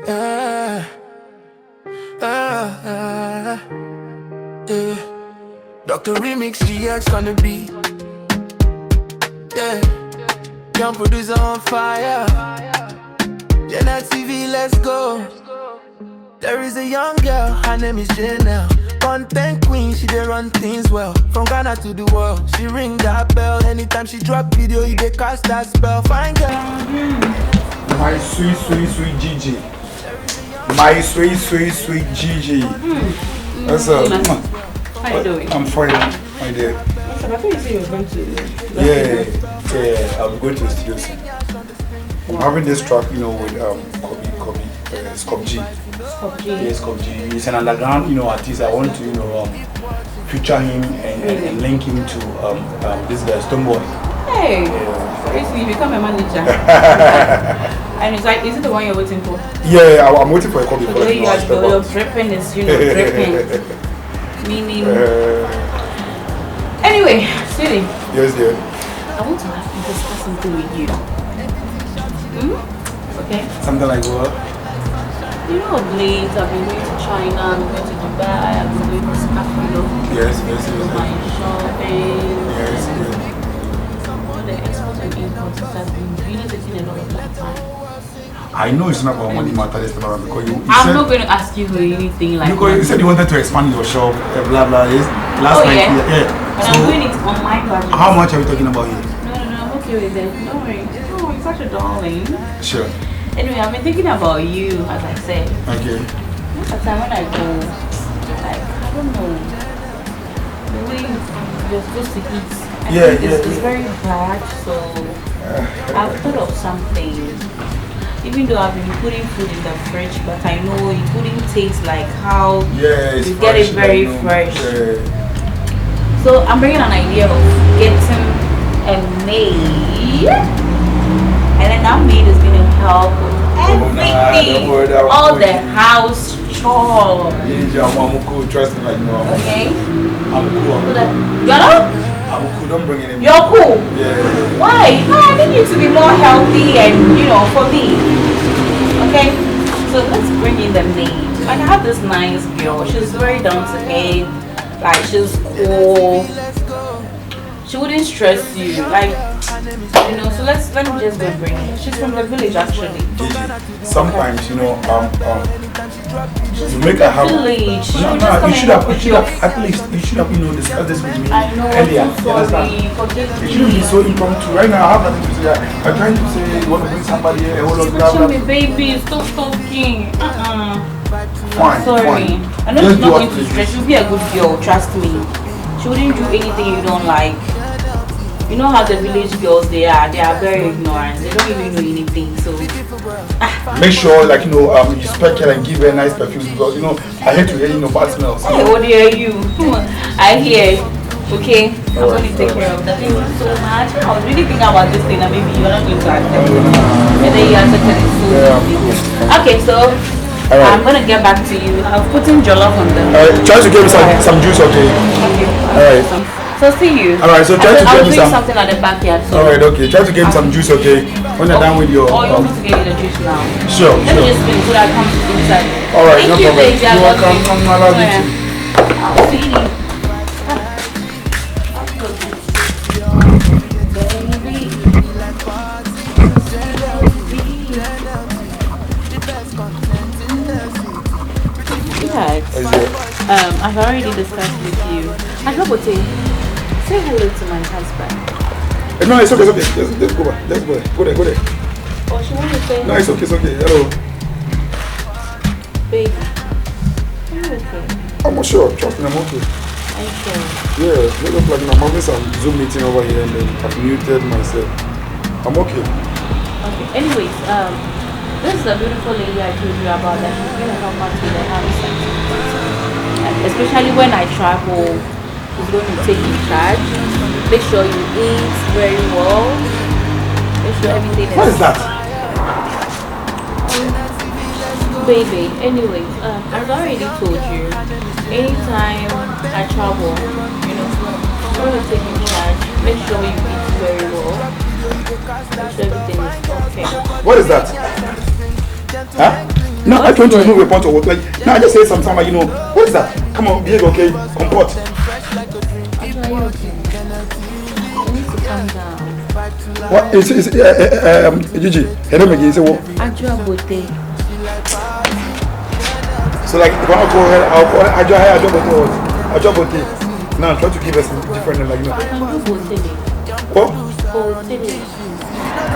Yeah. Yeah. Dr. Remix GX on the beat. Yeah. Young producer on fire. GYNEL, let's go. There is a young girl, her name is GYNEL. Content queen, she dey run things well. From Ghana to the world, she ring that bell. Anytime she drop video, you dey cast that spell. Fine girl. My sweet, sweet, sweet Gigi. My sweet, sweet, sweet Gigi. What's up? How you doing? I'm fine, my dear. I thought you said you were going to. Yeah, I'll be going to the studio soon. I'm having this track, with Skop G. Skop G. Yes, Skop G. He's an underground, artist. I want to, feature him and link him to this guy, Stoneboy. Hey, basically you become a manager. And it's like, is it the one you're waiting for? Yeah, I'm waiting for a copy. The way you're dripping is, dripping. Meaning. Anyway, sweetie. Yes, dear. I want to discuss something with you. Okay? Something like what? Of late, I've been going to China, I'm going to Dubai, I've been going to Scotland. Yes. My shopping. Yes. The export and import has been really taking a lot of my time. I know it's not about money matter this time because you I'm said, not going to ask you for anything like because you said you wanted to expand your shop, blah blah. Last night, yeah. But so I'm doing it on my budget. how much are we talking about here? No, I'm okay with it. Don't worry. Oh, you're such a darling. Sure. Anyway, I've been thinking about you, as I said. Okay. Most of the time when I go, like, I don't know, the way you're supposed to eat. It's very bad, so I've thought of something. Even though I've been putting food in the fridge, but I know it wouldn't taste like how you get it very fresh. Yeah. So I'm bringing an idea of getting a maid, and then that maid is going to help with everything, all the house chores. I'm cool, trust me, like, no. Okay? I'm cool. You're not? I'm cool, don't bring it in. You're cool? Yeah. Why? No, I need you to be more healthy and, for me. Okay? So let's bring in the maid. Like, I have this nice girl. She's very down to earth. Like, she's cool. She wouldn't stress you. Like, so let me just go bring her. She's from the village, actually. Sometimes, you make her have. Village. You should have at least discussed this with me earlier. I'm sorry. Forgive me. It shouldn't be so impromptu. Right now, I have nothing to say. I'm trying to say you want to bring somebody here, a whole lot of blah blah. Me, baby, stop talking. Fine. Sorry. I know she's not going to stress. She'll be a good girl. Trust me. She wouldn't do anything you don't like. You know how the village girls they are very ignorant. They don't even know anything. So make sure you spec her and give her nice perfumes because I hate to hear bad smells. Hey, what hear you? I hear. Okay, I'm going to take care of that. Thank you so much. I was really thinking about this thing and maybe you're not going to accept it. And then you accepted it so okay, so I'm going to get back to you. I've put in jollof on them. Try to give me some juice, okay? Okay. Alright. So see you. Alright, so try to get me something at the backyard. So. Alright, okay. Try to get me some juice, okay? When you're done with your... Oh, you want me to get you the juice now? Sure. Let me just finish so that I come inside. Alright, no problem. Baby, I love you. I love you too. I'll see you. I've already discussed with you. Say hello to my husband. No, it's okay. Let's go back. Let's go there. Oh, she wants to say no, it's okay. Hello. Baby, are you okay? I'm sure. Trust me, I'm okay. Are you sure? Yeah, it looks like I'm having some Zoom meeting over here and then I've muted myself. I'm okay. Okay. Anyways, this is a beautiful lady I told you about that she's going to help us with the house. Especially when I travel, she's going to take in charge. Make sure you eat very well. Make sure everything is... What is that? Baby, anyways, I've already told you. Anytime I travel, she's going to take in charge. Make sure you eat very well. Make sure everything is okay. What is that? Huh? Now I told you to remove your point of what. Like now I just say something like what is that? Come on, behave okay, comport. Actually, are you okay? You need to calm down. What is Gigi? Hello again. Say what? Actually, So like if I call her, I'll call her Ajobote. Now try to give us some different like I can do Botele. What? Botele.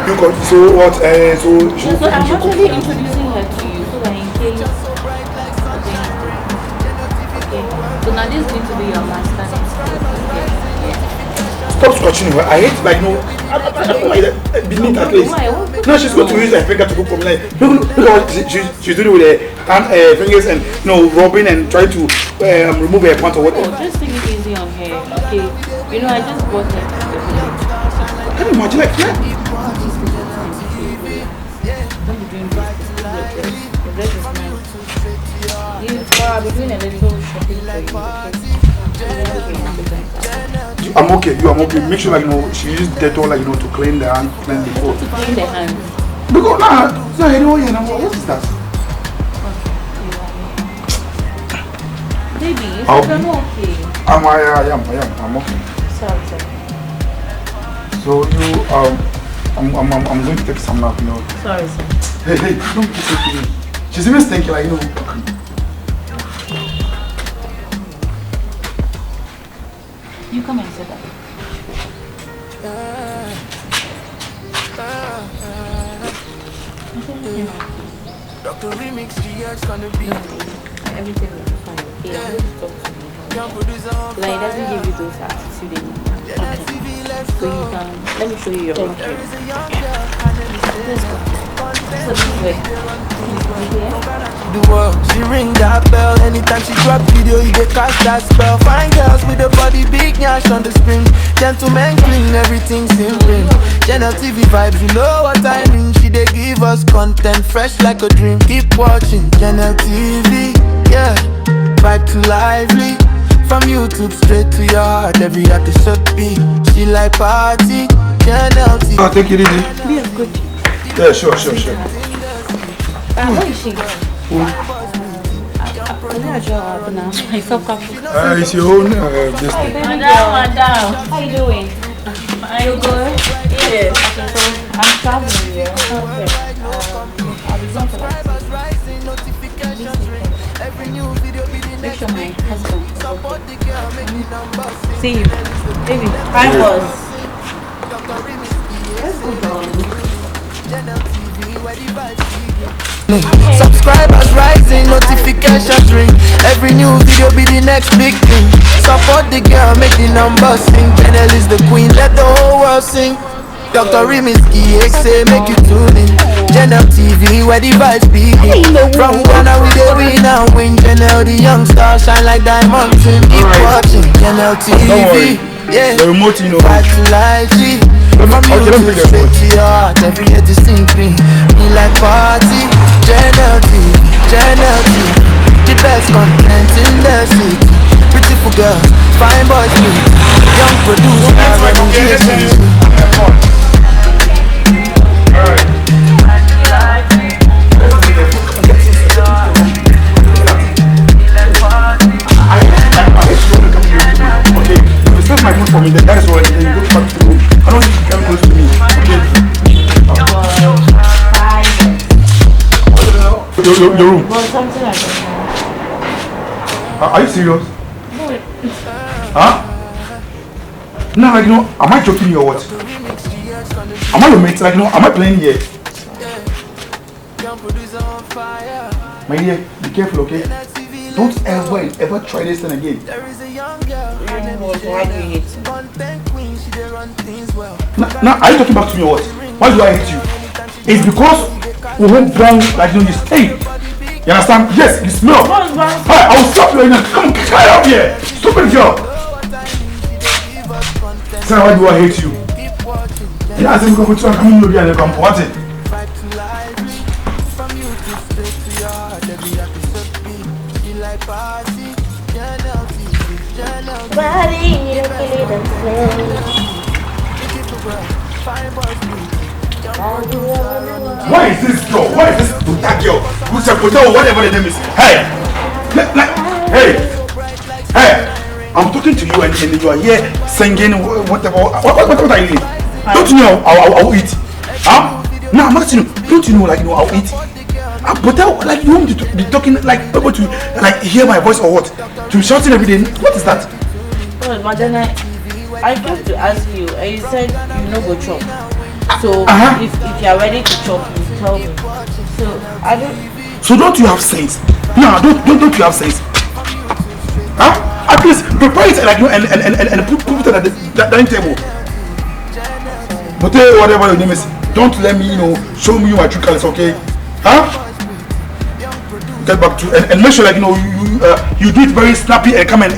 You got so what? So So I'm actually introducing her to you so that in case. Okay. So now this is going to be your master next week. Stop scratching her. I hate like I don't like that. Beneath her place. No, she's going to use her finger to cook for me. Like look what she's doing with her hand, fingers and rubbing and trying to remove her pant or whatever. Oh, just take it easy on her, okay? I just bought her to the village. Can you imagine like that? Don't be doing this. The dress is nice. I'll be doing a little shopping for you. I'm okay. I'm okay. Make sure like she uses Dettol like to clean the hand, clean the foot. To clean the hands. Because what is that? Baby, I'm okay. I am. I'm okay. Sorry. So I'm going to take some nap. Sorry, sir. Hey, don't be so silly. She's even thinking like You come and sit down. Dr. Remix, GX gonna be Everything will be fine. Yeah, talk to me. Like, it doesn't give you those attitude anymore. So you can, let me show you your own. Let's go. So this way. the world. She ring that bell anytime she drop video. You get cast that spell. Fine girls with the body big nyash on the screen. Gentlemen clean, everything simple. GYNEL vibes, you know what I mean. She they give us content fresh like a dream. Keep watching GYNEL, yeah. Vibe too lively. From YouTube straight to your heart, every artist should be. She like party, GYNEL. Oh, take it easy. Be a good. Yeah, sure. Where is she? It's your own this thing. Madam. How you doing? Are you good? Yes. Okay, so I'm traveling here. Okay. I'll be gone for like 2 weeks. Make sure my husband is okay. See you. Baby, I was. Let's go, darling. Subscribers rising, notifications ring. Every new video be the next big thing. Support the girl, make the numbers sing. GYNEL is the queen, let the whole world sing. Dr. Rimiski, say make you tune in. GYNEL TV, where the vibes begin. From Ghana we dey win and win. GYNEL the young star, shine like diamonds. Keep watching GYNEL TV. Yeah, the remote, fight to life. From YouTube straight to your heart, every year distinctly. Me like party, GYNEL TV, the best content in the city. Beautiful girls, fine boys, young producer, running GSC. My food for me, that is what you go back to room. I don't need to come close to me. Okay. Your room. Well, something like that. Are you serious? No. Huh? No, like am I joking you or what? Am I your mate? Like am I playing here? My dear, be careful, okay? Don't ever try this thing again. Why do you hate me? Now, are you talking back to me or what? Why do I hate you? It's because we went down like you stay. You understand? Yes, you smell. Hi, I will stop you right now. Come on, get out of here. Stupid girl. Tell me why do I hate you? You know, I said we come to come here and come what it? Why is this girl? Why is this that girl who's hotel, whatever the name is. Hey, hey, I'm talking to you and you are here singing whatever. What are you doing? Don't you know I'll eat? Huh? No, I'm asking you. Don't you know like I'll eat? But like you want me to be talking like able to like hear my voice or what? To be shouting every day? What is that? Well, but then I came to ask you, and you said you no go chop. So if you are ready to chop, you tell me. So I don't. So don't you have sense? No, don't you have sense? Huh? At least prepare it like you and put it at the dining table. But whatever your name is, don't let me show me my true colors, okay? Huh? Get back to and make sure like you do it very snappy and come and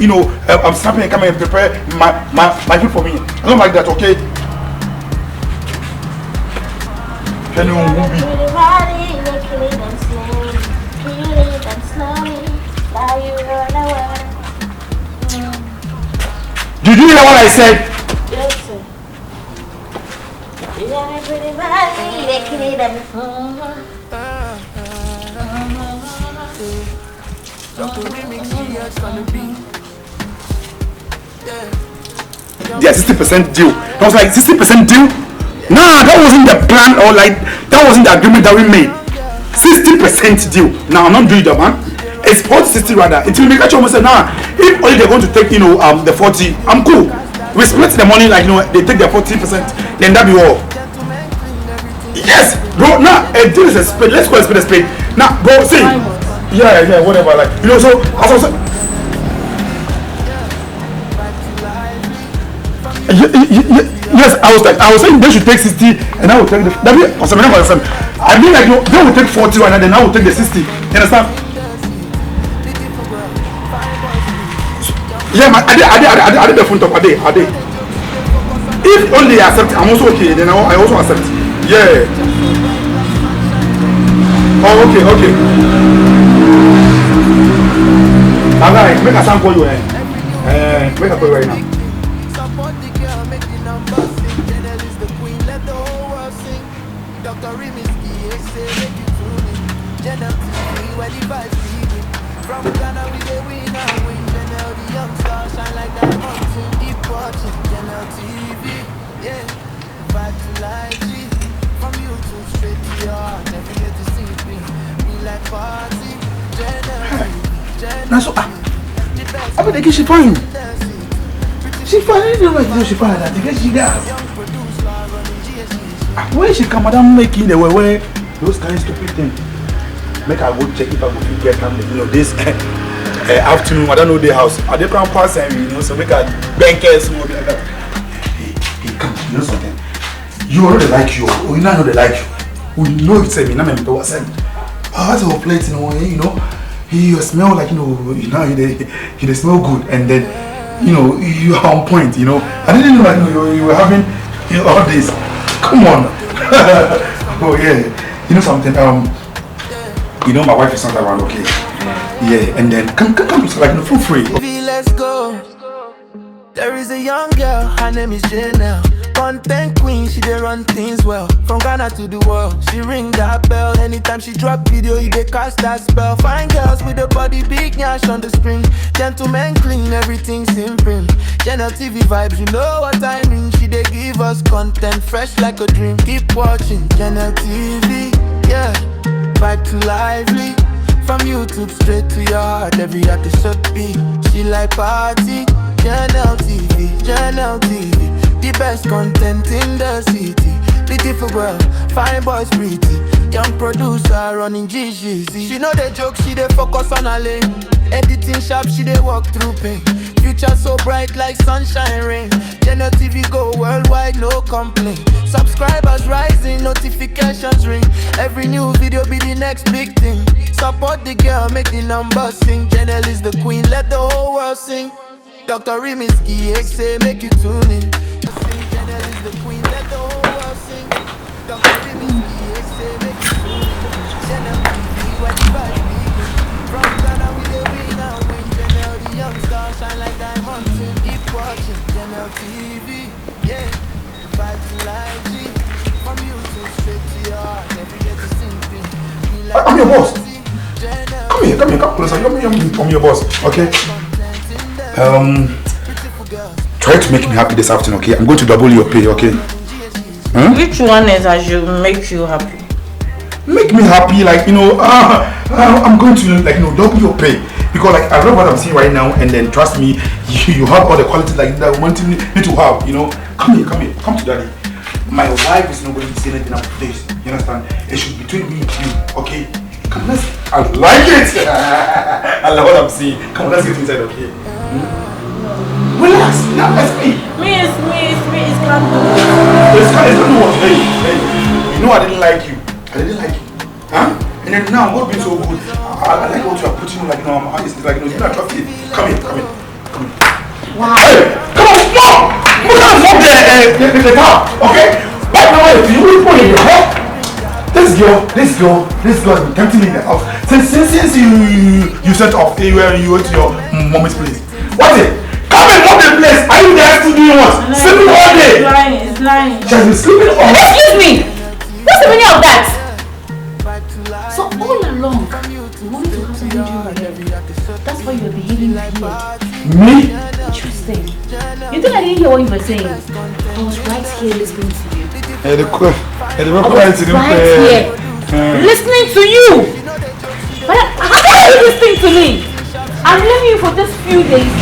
I'm snappy and come and prepare my food for me. I don't like that, okay? Can you move me? Did you hear what I said? Yes, sir. Yeah, 60% deal. I was like 60% deal? Nah, that wasn't the plan or like that wasn't the agreement that we made. 60% deal. Now I'm not doing that, man. It's 40-60 rather. It will make a almost say, nah, if only they're going to take the 40, I'm cool. We split the money like they take their 40%, then that be all. Yes, bro. Now a deal is a spade. Let's call a spade. Now, bro, see. Yeah, whatever. Like so as I was yes, I was saying they should take 60 and I will take the I mean like they will take 40 and then I will take the 60. You understand? Yeah, man, I did the phone top. I did. If only I accept, I'm also okay. Then I also accept. Yeah. Oh, okay. Alright, make a sound for you. Make a call right now. Now so I think she fine. She fine. I don't know she fine. I think she does. When she come, madam making the way those kind of stupid things. Make her go check if I go get them. This afternoon. I don't know the house. I don't come pass and so make her bankers like that. Hey, come. You know something? You already like you. We now know they like you. We know it's a me. Now me to what say. That's a whole plate, He smell like he smell good, and then you are on point. I didn't know like you were having all this. Come on. Oh yeah. You know something? My wife is not around. Okay. Yeah, and then come like feel free. Let's go. There is a young girl, her name is GYNEL. Content queen, she dey run things well. From Ghana to the world, she ring that bell. Anytime she drop video, they cast that spell. Fine girls with the body big nyash on the screen. Gentlemen clean, everything's in print. GYNELtv vibes, you know what I mean. She dey give us content fresh like a dream. Keep watching GYNELtv, yeah. Vibe too lively. From YouTube straight to your heart, every artist should be. She like party, GYNELtv. The best content in the city. Beautiful girl, fine boys pretty. Young producer running GGZ. She know the joke, she dey focus on her lane. Editing sharp, she dey walk through pain. Future so bright like sunshine rain. GYNELtv go worldwide, no complaint. Subscribers rising, notifications ring. Every new video be the next big thing. Support the girl, make the numbers sing. GYNEL is the queen, let the whole world sing. Dr. Rimiski, XA, make you tune in. GYNEL is the queen, let the whole world sing. Dr. Rimiski, XA, make you tune in. GYNELtv, where the vibe begin. From Ghana we dey win and win. GYNEL, the young star, shine like diamonds. Keep watching GYNELtv, yeah. Vibe to life, G. From YouTube straight to your heart, every day to sing thing. I'm your boss. come closer. I'm your boss, okay? Try to make me happy this afternoon, okay? I'm going to double your pay, okay? Which one is I should make you happy? Make me happy, like, I'm going to, like, double your pay. Because, like, I love what I'm seeing right now, and then, trust me, you have all the qualities like that I want me to have, Come here, come to daddy. My wife is not going to say anything about this, you understand? It should be between me and you, okay? Come, let's, I like it! I love what I'm seeing. Come on, let's get inside, okay? Relax, now let's be. Me, it's can't do. It's can't do what? Hey, I didn't like you. Huh? And then now, what's been so good? I like what you are putting on, like, it's like, you're not trusting. Come here. Wow. Hey, come on, stop! Put on the car, okay? Right now, if you will put in your head, this girl has been tempting me in the house. Since you set off, you went to your mommy's place. What's it? Come and mop the place. Are you there still doing what? Sleeping all day. It's lying. She has been sleeping all day. Excuse me. What's the meaning of that? So all along, you want to have something to do with her. That's why you're behaving weird. Me? Interesting. You think I didn't hear what you were saying? I was right here listening to you. Right here, listening to you. But how are you listening to me? I'm leaving you for this few days,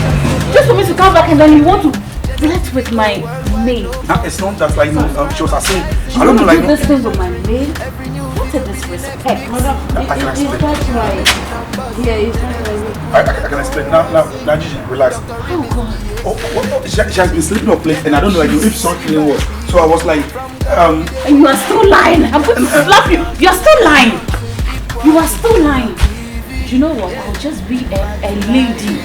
just for me to come back and then you want to flirt with my maid. Now it's not that, like, she was saying. I don't know, like, this thing with my maid. What a disrespect. I can explain. That's right. Yeah, it's right. I can explain. Now, Gigi, relax. Oh God. She has been sleeping up late, and I don't know, like, if something was. So I was like, And you are still lying. I'm going to slap you. You are still lying. You are still lying. You know what? I'll just be a lady.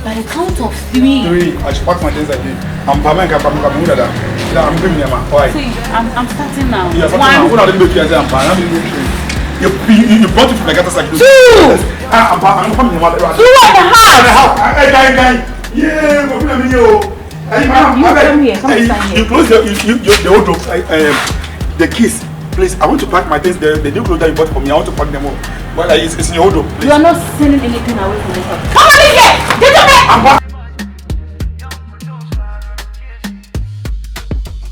By the count of 3. I should pack my things like this. I'm going Why? See, I'm starting now. You brought it from the gutters like this. 2. I'm coming in. 2 and a half. Yeah, You come here. Come stand here. You close the wardrobe. The keys. Please, I want to pack my things. The new clothes that you bought for me, I want to pack them all. Well, it's in your wardrobe. You are not sending anything away from this house. Come on in here! Get your bed!